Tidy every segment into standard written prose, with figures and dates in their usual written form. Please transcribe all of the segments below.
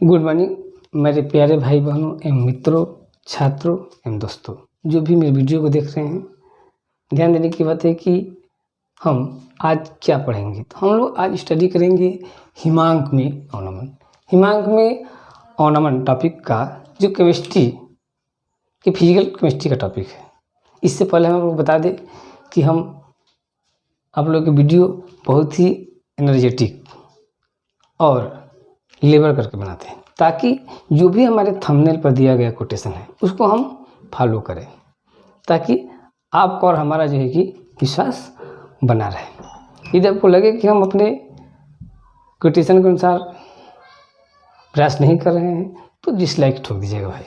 Good morning मेरे प्यारे भाई बहनों एवं मित्रों, छात्रों एवं दोस्तों, जो भी मेरे वीडियो को देख रहे हैं। ध्यान देने की बात है कि हम आज क्या पढ़ेंगे। तो हम लोग आज स्टडी करेंगे हिमांक में अवनमन। हिमांक में अवनमन टॉपिक का जो केमिस्ट्री की फिजिकल केमिस्ट्री का टॉपिक है। इससे पहले हम लोग बता दें कि हम आप लोग की वीडियो बहुत ही एनर्जेटिक और लेबर करके बनाते हैं, ताकि जो भी हमारे थंबनेल पर दिया गया कोटेशन है उसको हम फॉलो करें, ताकि आपका और हमारा जो है कि विश्वास बना रहे। यदि आपको लगे कि हम अपने कोटेशन के अनुसार प्रयास नहीं कर रहे हैं तो डिसलाइक ठोक दीजिएगा भाई,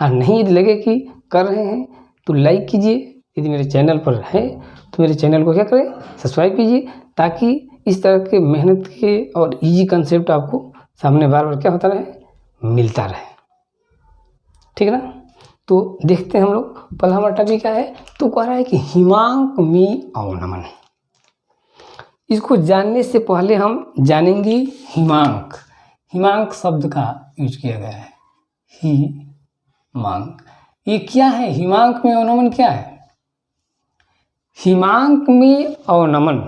और नहीं यदि लगे कि कर रहे हैं तो लाइक कीजिए। यदि मेरे चैनल पर है तो मेरे चैनल को क्या करें, सब्सक्राइब कीजिए, ताकि इस तरह के मेहनत के और इजी कंसेप्ट आपको सामने बार बार क्या होता रहे, मिलता रहे। ठीक है ना। तो देखते हैं हम लोग। पहला हमारा टॉपिक क्या है, तो कह रहा है कि हिमांक में अवनमन। इसको जानने से पहले हम जानेंगे हिमांक। हिमांक शब्द का यूज किया गया है, हिमांक। ये क्या है, हिमांक में अवनमन क्या है? हिमांक में अवनमन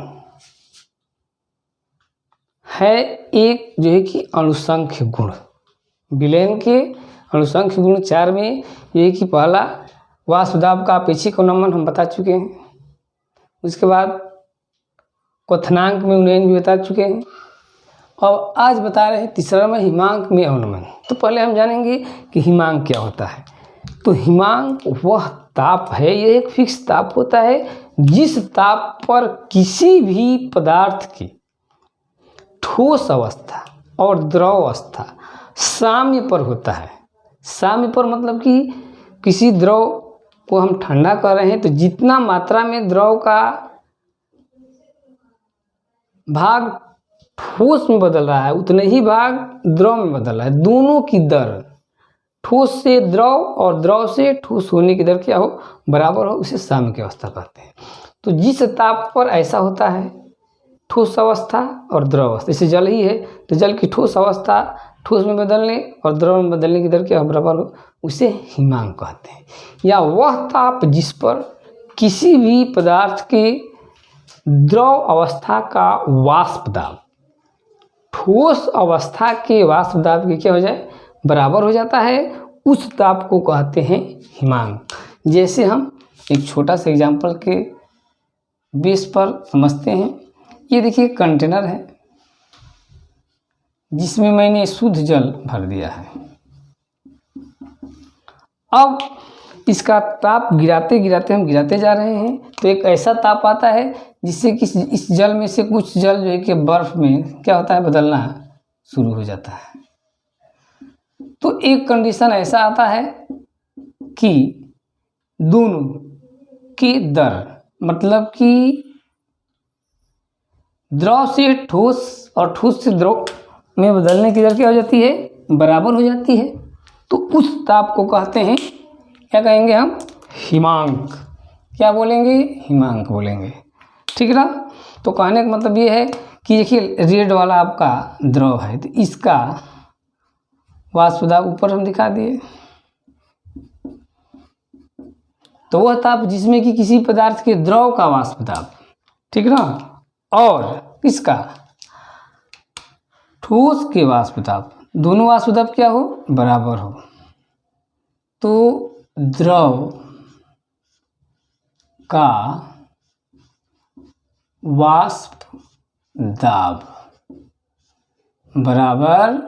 है एक जो है कि अनुसंख्य गुण। विलयन के अनुसंख्य गुण 4 में ये कि पहला वाष्पदाब का अपेक्षिक अवनमन हम बता चुके हैं। उसके बाद क्वथनांक में उन्नयन भी बता चुके हैं, और आज बता रहे हैं तीसरा में हिमांक में अवनमन। तो पहले हम जानेंगे कि हिमांक क्या होता है। तो हिमांक वह ताप है, यह एक फिक्स ताप होता है जिस ताप पर किसी भी पदार्थ की ठोस अवस्था और द्रव अवस्था साम्य पर होता है। साम्य पर मतलब कि किसी द्रव को हम ठंडा कर रहे हैं तो जितना मात्रा में द्रव का भाग ठोस में बदल रहा है उतने ही भाग द्रव में बदल रहा है। दोनों की दर, ठोस से द्रव और द्रव से ठोस होने की दर क्या हो, बराबर हो, उसे साम्य की अवस्था कहते हैं। तो जिस ताप पर ऐसा होता है, ठोस अवस्था और द्रव अवस्था, जैसे जल ही है तो जल की ठोस अवस्था ठोस में बदलने और द्रव में बदलने की दर क्या बराबर हो, उसे हिमांक कहते हैं। या वह ताप जिस पर किसी भी पदार्थ के द्रव अवस्था का वाष्प दाब ठोस अवस्था के वाष्प दाब के क्या हो जाए, बराबर हो जाता है, उस ताप को कहते हैं हिमांक। जैसे हम एक छोटा सा एग्जाम्पल के बेस पर समझते हैं। ये देखिए कंटेनर है जिसमें मैंने शुद्ध जल भर दिया है। अब इसका ताप गिराते गिराते हम गिराते जा रहे हैं तो एक ऐसा ताप आता है जिससे कि इस जल में से कुछ जल जो है कि बर्फ में क्या होता है, बदलना शुरू हो जाता है। तो एक कंडीशन ऐसा आता है कि दोनों की दर, मतलब कि द्रव से ठोस और ठोस से द्रव में बदलने की दर क्या हो जाती है, बराबर हो जाती है। तो उस ताप को कहते हैं, क्या कहेंगे हम, हिमांक। क्या बोलेंगे, हिमांक बोलेंगे। ठीक है ना। तो कहने का मतलब ये है कि देखिए रेड वाला आपका द्रव है तो इसका वाष्प दाब ऊपर हम दिखा दिए। तो वह ताप जिसमें कि किसी पदार्थ के द्रव का वाष्प दाब, ठीक है ना, और इसका ठोस के वाष्प दाब, दोनों वाष्प दाब क्या हो, बराबर हो। तो द्रव का वाष्प दाब बराबर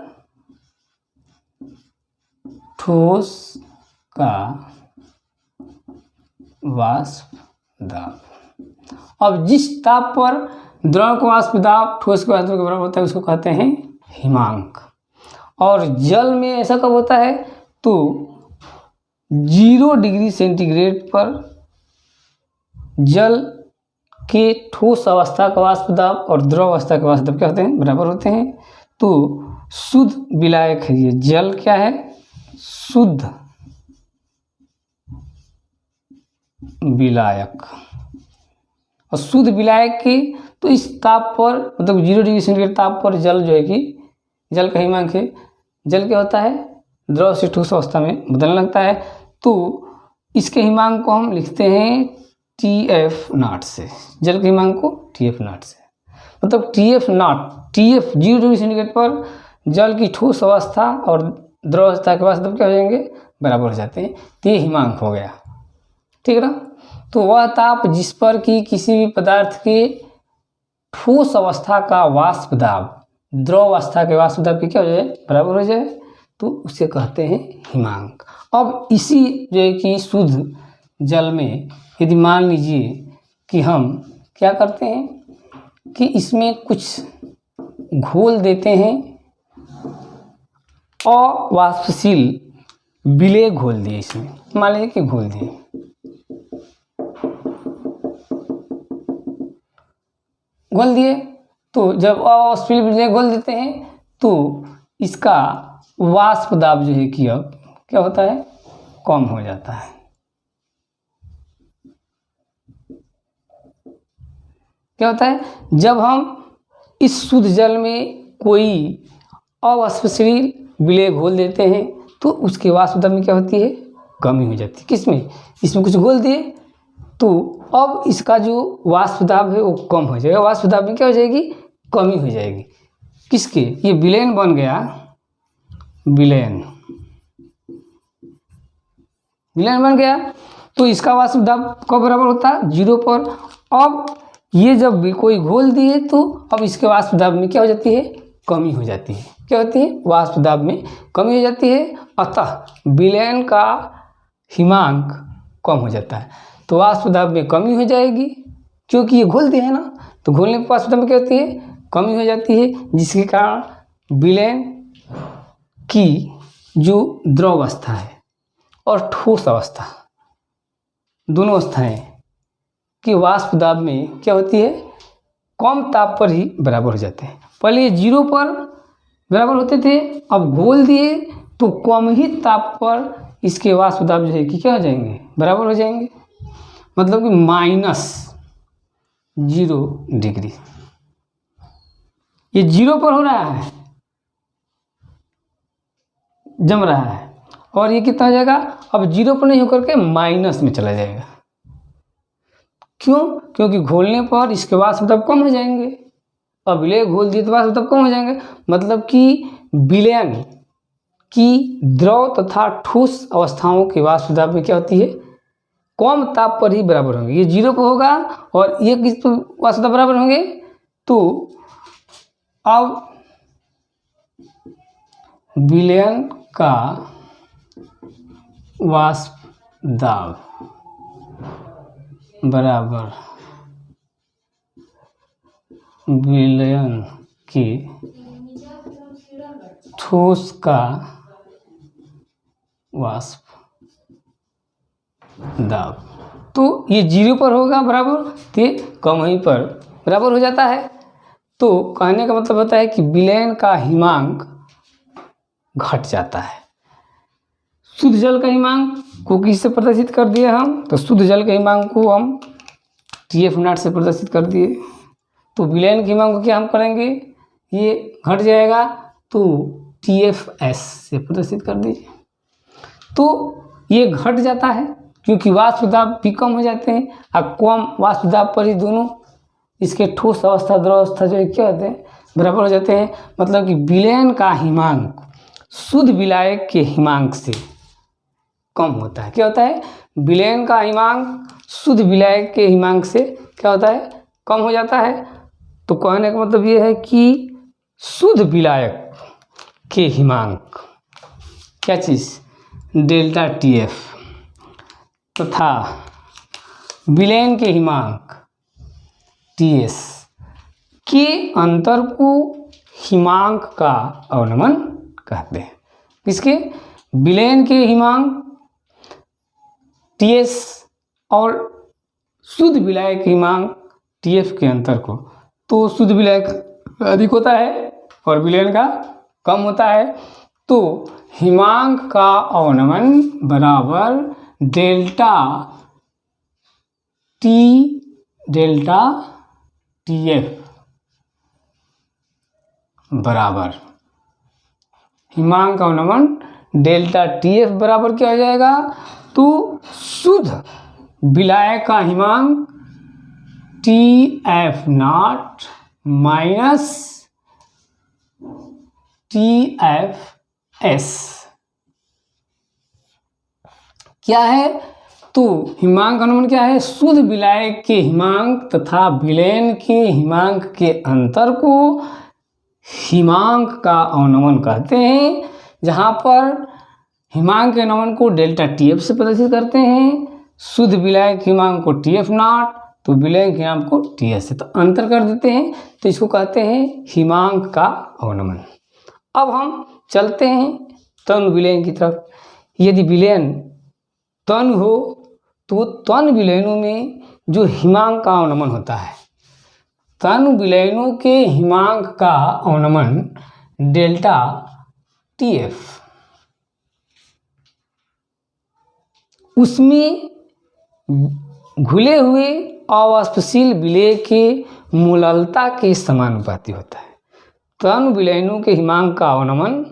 ठोस का वाष्प दाब। अब जिस ताप पर द्रव का वाष्प दाब ठोस के वाष्प के बराबर होता है उसको कहते हैं हिमांक। और जल में ऐसा कब होता है, तो 0 डिग्री सेंटीग्रेड पर जल के ठोस अवस्था का वाष्प दाब और द्रव अवस्था का वाष्प दाब क्या होते हैं, बराबर होते हैं। तो शुद्ध विलायक है ये जल, क्या है, शुद्ध विलायक। और शुद्ध विलायक की तो इस ताप पर, मतलब 0 डिग्री सेंटीग्रेड ताप पर जल जो है कि जल का हिमांक है जल क्या होता है, द्रव से ठोस अवस्था में बदलने लगता है। तो इसके हिमांक को हम लिखते हैं TF0 से, जल के हिमांक को TF0 से, मतलब TF0, TF 0 डिग्री सेंटीग्रेड पर जल की ठोस अवस्था और द्रव अवस्था के वास्तव क्या हो जाएंगे, बराबर हो जाते हैं। तो ये हिमांक हो गया, ठीक है ना। तो वह ताप जिस पर कि किसी भी पदार्थ के ठोस अवस्था का वाष्प दाब द्रव अवस्था के वाष्प दाब की क्या हो जाए, बराबर हो जाए, तो उसे कहते हैं हिमांक। अब इसी जो है कि शुद्ध जल में यदि मान लीजिए कि हम क्या करते हैं कि इसमें कुछ घोल देते हैं, अवाष्पशील विलेय घोल दिए, इसमें मान लीजिए कि घोल दिए, तो जब अवाष्पशील विलेय घोल देते हैं तो इसका वाष्प दाब जो है कि अब क्या होता है, कम हो जाता है। क्या होता है, जब हम इस शुद्ध जल में कोई अवाष्पशील विलेय घोल देते हैं तो उसके वाष्प दाब में क्या होती है, कमी हो जाती है। किसमें, इसमें कुछ घोल दिए तो अब इसका जो वाष्प दाब है वो कम हो जाएगा, वाष्प दाब में क्या हो जाएगी, कमी हो जाएगी। किसके, ये विलयन बन गया, विलयन बन गया, तो इसका वाष्प दाब कब बराबर होता है, 0 पर। अब ये जब भी कोई घोल दिए तो अब इसके वाष्प दाब में क्या हो जाती है, कमी हो जाती है। क्या होती है, वाष्प दाब में कमी हो जाती है, अतः विलयन का हिमांक कम हो जाता है। तो वाष्प दाब में कमी हो जाएगी, क्योंकि ये घोल दिया है ना, तो घोलने पर वाष्प दाब में क्या होती है, कमी हो जाती है, जिसके कारण विलयन की जो द्रव अवस्था है और ठोस अवस्था, दोनों अवस्थाएं कि वाष्प दाब में क्या होती है, कम ताप पर ही बराबर हो जाते हैं। पहले ये 0 पर बराबर होते थे, अब घोल दिए तो कम ही ताप पर इसके वाष्प दाब जो है कि क्या हो जाएंगे, बराबर हो जाएंगे, मतलब कि -0 डिग्री। ये 0 पर हो रहा है, जम रहा है, और ये कितना हो जाएगा, अब 0 पर नहीं होकर के माइनस में चला जाएगा। क्यों, क्योंकि घोलने पर इसके वाष्प दाब कम हो जाएंगे, अब विलय घोल दिए तो वाष्प दाब कम हो जाएंगे, मतलब कि विलयन की द्रव तथा ठोस अवस्थाओं के वाष्प दाब में क्या होती है, कम ताप पर ही बराबर होंगे। ये 0 पर होगा और ये किस पर वाष्प दाब बराबर होंगे, तो अब विलयन का वाष्प दाब बराबर विलयन के ठोस का वाष्प दाब, तो ये 0 पर होगा बराबर, तो ये कम वहीं पर बराबर हो जाता है। तो कहने का मतलब होता है कि विलयन का हिमांक घट जाता है। शुद्ध जल का हिमांक को किससे प्रदर्शित कर दिए हम, तो शुद्ध जल के हिमांक को हम TF0 से प्रदर्शित कर दिए। तो विलयन के हिमांक को क्या हम करेंगे, ये घट जाएगा तो TFS से प्रदर्शित कर दीजिए। तो ये घट जाता है क्योंकि वाष्प दाब भी कम हो जाते हैं, और कम वाष्प दाब पर ही दोनों इसके ठोस अवस्था द्रव अवस्था जो है क्या होते हैं, बराबर हो जाते हैं। मतलब कि विलयन का हिमांक शुद्ध विलायक के हिमांक से कम होता है। क्या होता है, विलयन का हिमांक शुद्ध विलायक के हिमांक से क्या होता है, कम हो जाता है। तो कहने का मतलब ये है कि शुद्ध विलायक के हिमांक क्या चीज़, डेल्टा TF तथा विलयन के हिमांक TS के अंतर को हिमांक का अवनमन कहते हैं। किसके, विलयन के हिमांक TS और शुद्ध विलायक हिमांक TF के अंतर को। तो शुद्ध विलायक अधिक होता है और विलयन का कम होता है, तो हिमांक का अवनमन बराबर डेल्टा TF बराबर हिमांक का अवनमन डेल्टा टी एफ बराबर क्या हो जाएगा, तो शुद्ध विलायक का हिमांक T F naught minus T F S क्या है, तो हिमांक का अनुमान क्या है, शुद्ध विलायक के हिमांक तथा विलयन के हिमांक के अंतर को हिमांक का अवनमन कहते हैं, जहां पर हिमांक के अवनमन को डेल्टा टी एफ से प्रदर्शित करते हैं, शुद्ध विलायक हिमांक को टी एफ नॉट, तो विलयन के हिमांक को टी एस से तो अंतर कर देते हैं, तो इसको कहते हैं हिमांक का अवनमन। अब हम चलते हैं तन विलयन की तरफ। यदि विलयन तन हो तो तन विलयनों में जो हिमांक का अवनमन होता है, तन विलयनों के हिमांक का अवनमन डेल्टा टी एफ, उसमें घुले हुए अवाष्पशील विलेय के मूललता के समानुपाती होता है। तन विलयनों के हिमांक का अवनमन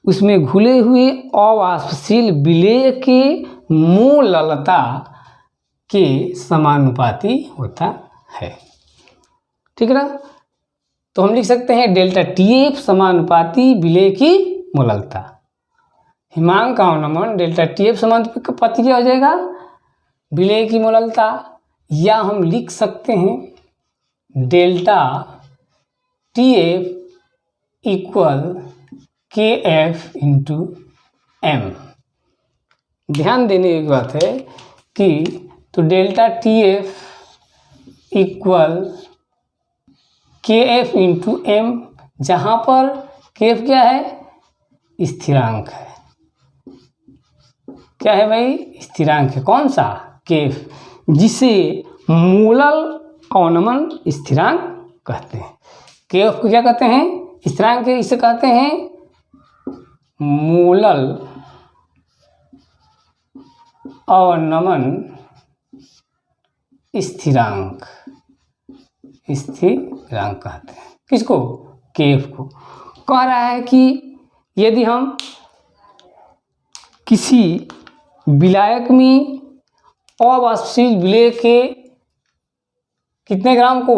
उसमें घुले हुए अवाष्पशील विलेय के मूललता के समानुपाती होता है। ठीक है ना, तो हम लिख सकते हैं डेल्टा टी एफ समानुपाती विलेय की मूललता। हिमांक का अवनमन डेल्टा टी एफ समानुपाती क्या हो जाएगा, विलेय की मूललता, या हम लिख सकते हैं डेल्टा टी एफ इक्वल के एफ इंटू एम। ध्यान देने की बात है कि तो डेल्टा टी एफ इक्वल के एफ इंटू एम, जहाँ पर के एफ क्या है, स्थिरांक है। क्या है भाई, स्थिरांक है। कौन सा, के एफ, जिसे मूलल अवनमन स्थिरांक कहते हैं। के एफ को क्या कहते हैं, स्थिरांक है, इसे कहते हैं मूलल अवनमन स्थिरांक, स्थिरांक कहते हैं। किसको, के एफ को। कह रहा है कि यदि हम किसी विलायक में अवाष्पशील विलेय के कितने ग्राम को,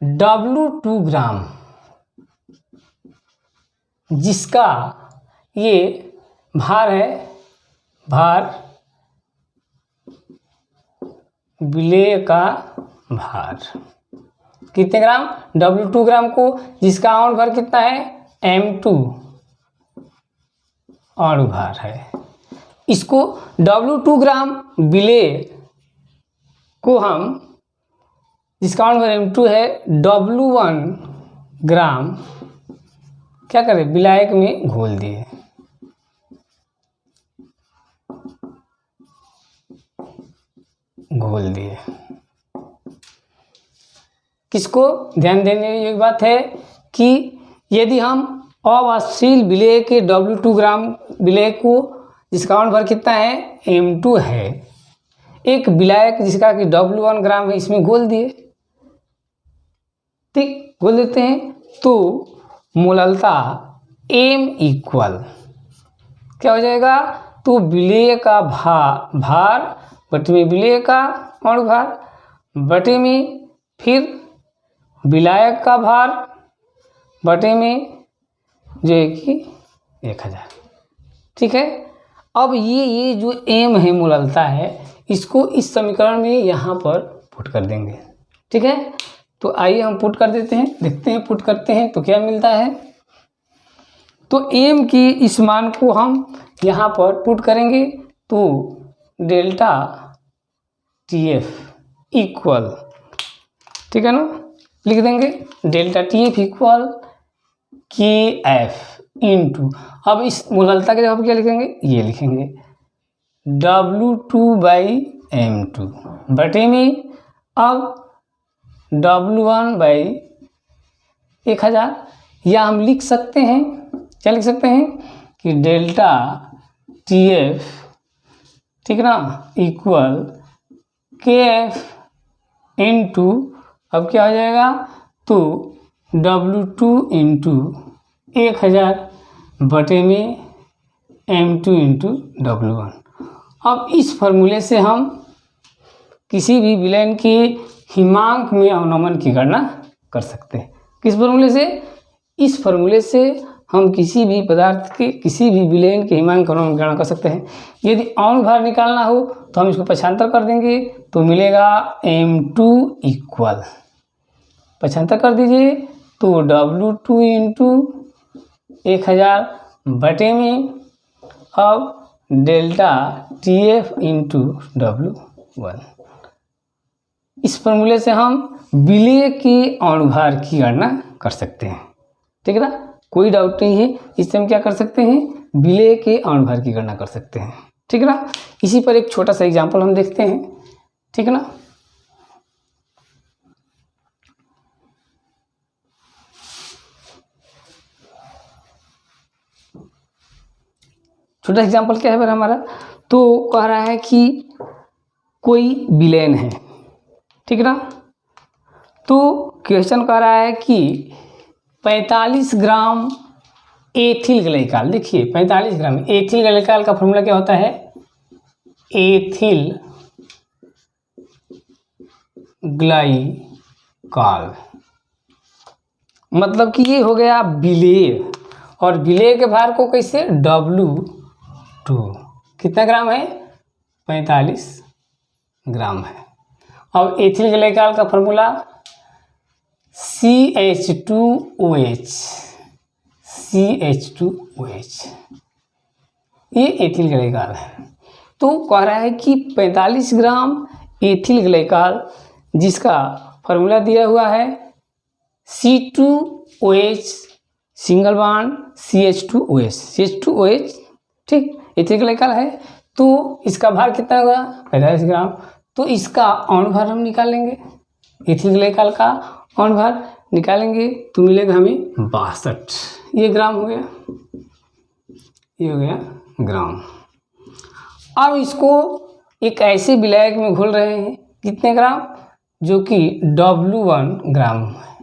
W2 ग्राम, जिसका ये भार है, भार विलेय का भार कितने ग्राम, W2 ग्राम को, जिसका आणु भार कितना है, M2 आणु भार है। इसको W2 ग्राम विलेय को हम, जिसका आणु भार M2 है, W1 ग्राम क्या करें, विलायक में घोल दिए। किसको, ध्यान देने की एक बात है कि यदि हम अवाष्पशील विलेय के W2 ग्राम विलेय को, जिसका आणु भार कितना है, M2 है, एक विलायक जिसका कि W1 ग्राम है, इसमें घोल दिए। ठीक, घोल देते हैं, तो मूललता M इक्वल क्या हो जाएगा, तो विलेय का भार बटे में विलेय का आणु भार बटे में फिर विलायक का भार बटे में जो है कि 1000। ठीक है, अब ये जो M है, मूललता है, इसको इस समीकरण में यहाँ पर पुट कर देंगे। ठीक है, तो आइए हम पुट कर देते हैं, देखते हैं पुट करते हैं तो क्या मिलता है। तो M की इस मान को हम यहाँ पर पुट करेंगे, तो डेल्टा टी एफ इक्वल, ठीक है ना, लिख देंगे डेल्टा टी एफ इक्वल के एफ इंटू, अब इस मूललता के जगह क्या लिखेंगे, ये लिखेंगे W2/M2 बटे में अब W1/1000, या हम लिख सकते हैं, क्या लिख सकते हैं कि डेल्टा टी एफ, ठीक ना, इक्वल के एफ इंटू, अब क्या हो जाएगा, तो W2 इंटू 1000 बटे में m2 इंटू W1। अब इस फॉर्मूले से हम किसी भी विलयन के हिमांक में अवनमन की गणना कर सकते हैं। किस फॉर्मूले से? इस फॉर्मूले से हम किसी भी पदार्थ के किसी भी विलयन के हिमांक अवनमन की गणना कर सकते हैं। यदि अणु भार निकालना हो तो हम इसको पक्षांतर कर देंगे तो मिलेगा m2 इक्वल, पक्षांतर कर दीजिए तो W2 इंटू 1000 बटे में अब डेल्टा TF इंटू W1। इस फॉर्मूले से हम विलेय के अणुभार की गणना कर सकते हैं। ठीक है ना, कोई डाउट नहीं है। इससे हम क्या कर सकते हैं? विलेय के अणुभार की गणना कर सकते हैं। ठीक है ना, इसी पर एक छोटा सा एग्जांपल हम देखते हैं। ठीक है ना, छोटा एग्जांपल क्या है फिर हमारा? तो कह रहा है कि कोई विलयन है। ठीक है ना, तो क्वेश्चन कह रहा है कि 45 ग्राम एथिल ग्लाइकॉल। देखिए 45 ग्राम एथिल ग्लाइकॉल का फॉर्मूला क्या होता है? एथिल ग्लाइकॉल, मतलब कि ये हो गया विलेय, और विलेय के भार को कैसे? W2। कितना ग्राम है? 45 ग्राम है। अब एथिल ग्लाइकॉल का फॉर्मूला CH2OH, CH2OH, ये एथिल ग्लाइकॉल है। तो कह रहा है कि 45 ग्राम एथिल ग्लाइकॉल जिसका फॉर्मूला दिया हुआ है C2OH सिंगल बॉन्ड CH2OH, ठीक, एथिल ग्लाइकॉल है। तो इसका भार कितना होगा? 45 ग्राम। तो इसका अणुभार हम निकालेंगे, एथिल ग्लाइकॉल का अणुभार निकालेंगे तो मिलेगा हमें 62। ये ग्राम हो गया, ये हो गया ग्राम। अब इसको एक ऐसे विलायक में घोल रहे हैं, कितने ग्राम? जो कि W1 ग्राम है।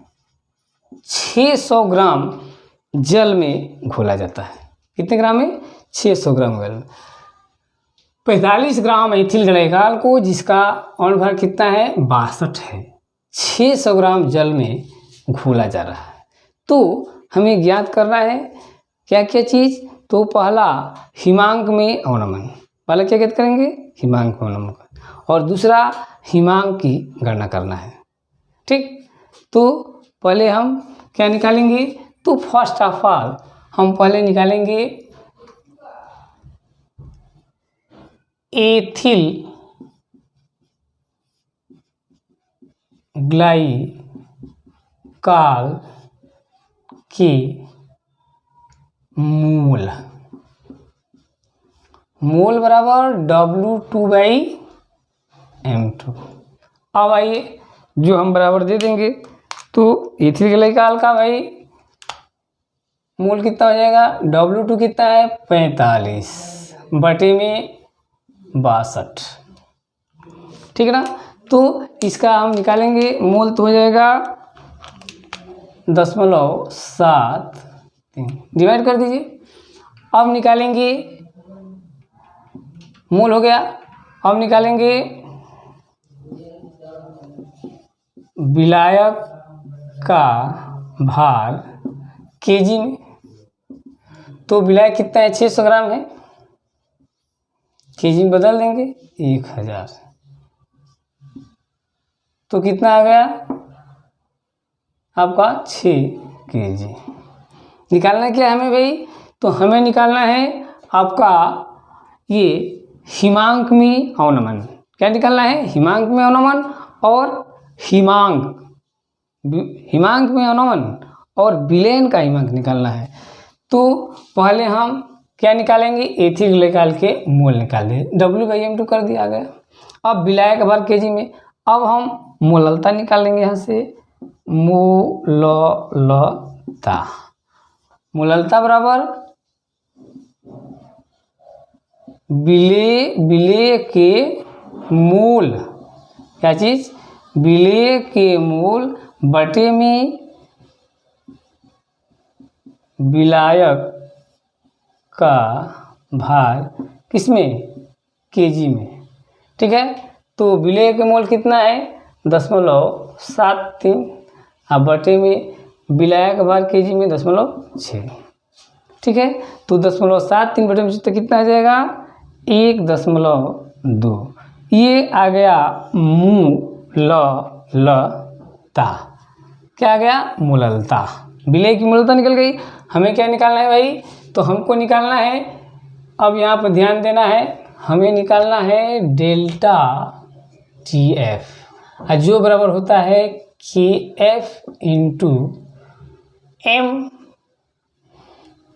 600 ग्राम जल में घोला जाता है। कितने ग्राम में? 600 ग्राम जल में। 45 ग्राम एथिल ग्लाइकॉल को जिसका अणुभार कितना है? 62 है, 600 ग्राम जल में घोला जा रहा है। तो हमें ज्ञात करना है क्या क्या चीज़? तो पहला हिमांक में अवनमन, पहले क्या ज्ञात करेंगे? हिमांक में अवनमन, और दूसरा हिमांक की गणना करना है। ठीक, तो पहले हम क्या निकालेंगे? तो फर्स्ट ऑफ ऑल हम पहले निकालेंगे एथिल ग्लाइकॉल के मोल, मोल बराबर W2/m2। अब आइए जो हम बराबर दे देंगे, तो एथिल ग्लाइकॉल का भाई मोल कितना हो जाएगा? W2 कितना है? 45 बटे में 62। ठीक है ना, तो इसका हम निकालेंगे मोल तो हो जाएगा 0.73, डिवाइड कर दीजिए। अब निकालेंगे मोल हो गया। अब निकालेंगे विलायक का भार केजी में। तो विलायक कितना है? 600 ग्राम है, केजी में बदल देंगे 1000। तो कितना आ गया आपका? 6 केजी। निकालना क्या है हमें भाई? तो हमें निकालना है आपका ये हिमांक में अवनमन। क्या निकालना है? हिमांक में अवनमन और हिमांक में अवनमन और विलयन का हिमांक निकालना है। तो पहले हम क्या निकालेंगे? एथिल ग्लाइकॉल के मोल निकाल दिए, W/m2 कर दिया गया। अब विलायक भार केजी में। अब हम मोललता निकालेंगे यहाँ से, मोललता बराबर विलेय के मोल, क्या चीज? विलेय के मोल बटे में विलायक का भार किसमें, केजी में। ठीक है, तो विलेय का मोल कितना है 0.73 अब बटे में विलायक का भार केजी में 0.6। ठीक है, तो 0.73 बटे में तो कितना आ जाएगा 1.2। ये आ गया मूललता। क्या आ गया, मूललता। विलेय की मूललता निकल गई। हमें क्या निकालना है भाई, तो हमको निकालना है, अब यहाँ पर ध्यान देना है, हमें निकालना है डेल्टा TF जो बराबर होता है KF इंटू M।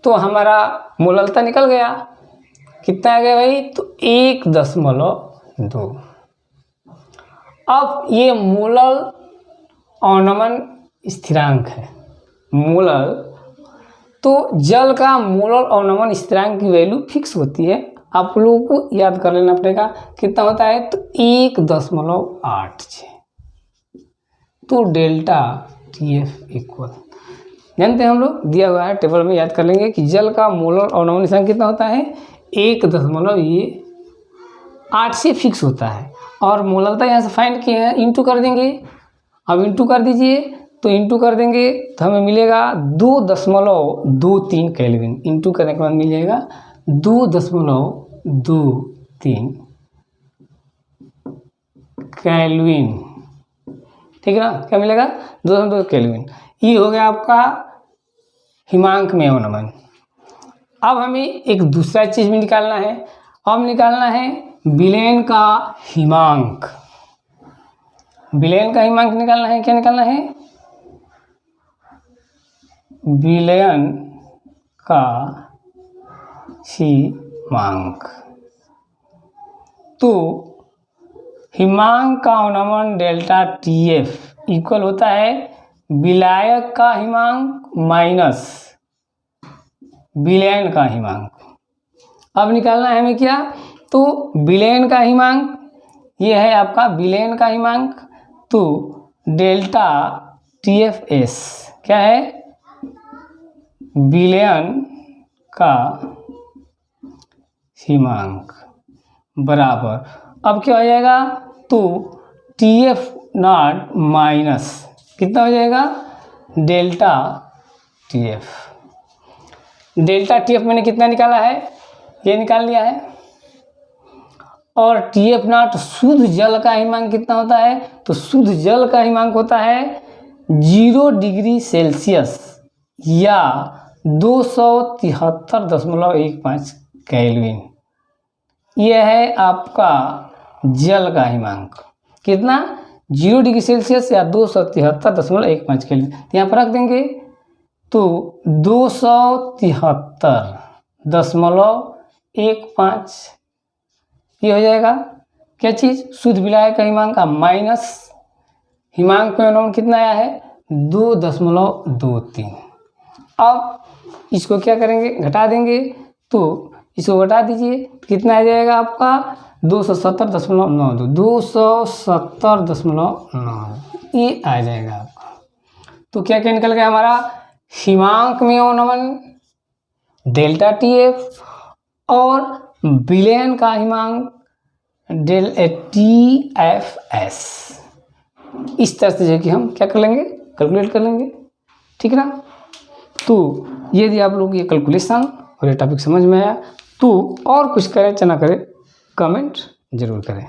तो हमारा मूललता निकल गया, कितना आ गया भाई, तो 1.2। अब ये मूलल अवनमन स्थिरांक है। मूलल, तो जल का मूलल अवनमन स्थिरांक की वैल्यू फिक्स होती है, आप लोगों को याद कर लेना पड़ेगा। कितना होता है, तो 1.86। तो डेल्टा TF इक्वल, जानते हैं हम लोग, दिया हुआ है टेबल में, याद कर लेंगे कि जल का मोलर अवनमन स्थिरांक कितना होता है 1.8 से फिक्स होता है। और मोललता यहाँ से फाइंड किए हैं, इंटू कर देंगे। अब इंटू कर दीजिए, तो इंटू कर देंगे तो हमें मिलेगा 2.23 केल्विन। इंटू करने के बाद मिल जाएगा 2.23 केल्विन। ठीक है ना, क्या मिलेगा 2.2 केल्विन। ये हो गया आपका हिमांक में अवनमन। अब हमें एक दूसरा चीज भी निकालना है। अब निकालना है विलयन का हिमांक। विलयन का हिमांक निकालना है। क्या निकालना है, विलयन का हिमांक। तो हिमांक का अवनमन डेल्टा TF इक्वल होता है विलायक का हिमांक माइनस विलयन का हिमांक। अब निकालना है हमें क्या, तो विलयन का हिमांक, ये है आपका विलयन का हिमांक। तो डेल्टा TFS क्या है, विलयन का हिमांक बराबर, अब क्या हो जाएगा, तो TF नॉट माइनस कितना हो जाएगा डेल्टा TF। डेल्टा TF मैंने कितना निकाला है, ये निकाल लिया है। और TF नॉट शुद्ध जल का हिमांक कितना होता है, तो शुद्ध जल का हिमांक होता है 0 डिग्री सेल्सियस या 273.15 केल्विन। यह है आपका जल का हिमांक, कितना 0 डिग्री सेल्सियस या 273.15 केल्विन। यहाँ पर रख देंगे, तो 273.15 ये हो जाएगा क्या चीज़, शुद्ध विलायक का हिमांक का माइनस हिमांक में अवनमन कितना आया है 2.23। अब इसको क्या करेंगे, घटा देंगे, तो इसको घटा दीजिए, कितना आ जाएगा आपका 270.92, 270.92 ये आ जाएगा आपका। तो क्या क्या निकल गया हमारा, हिमांक में अवनमन डेल्टा TF और विलयन का हिमांक TFS। इस तरह से जो कि हम क्या कर लेंगे, कैलकुलेट कर लेंगे। ठीक है ना, तो यदि आप लोग ये कैलकुलेशन और ये टॉपिक समझ में आया, तो और कुछ करें चाहे ना करें कमेंट जरूर करें।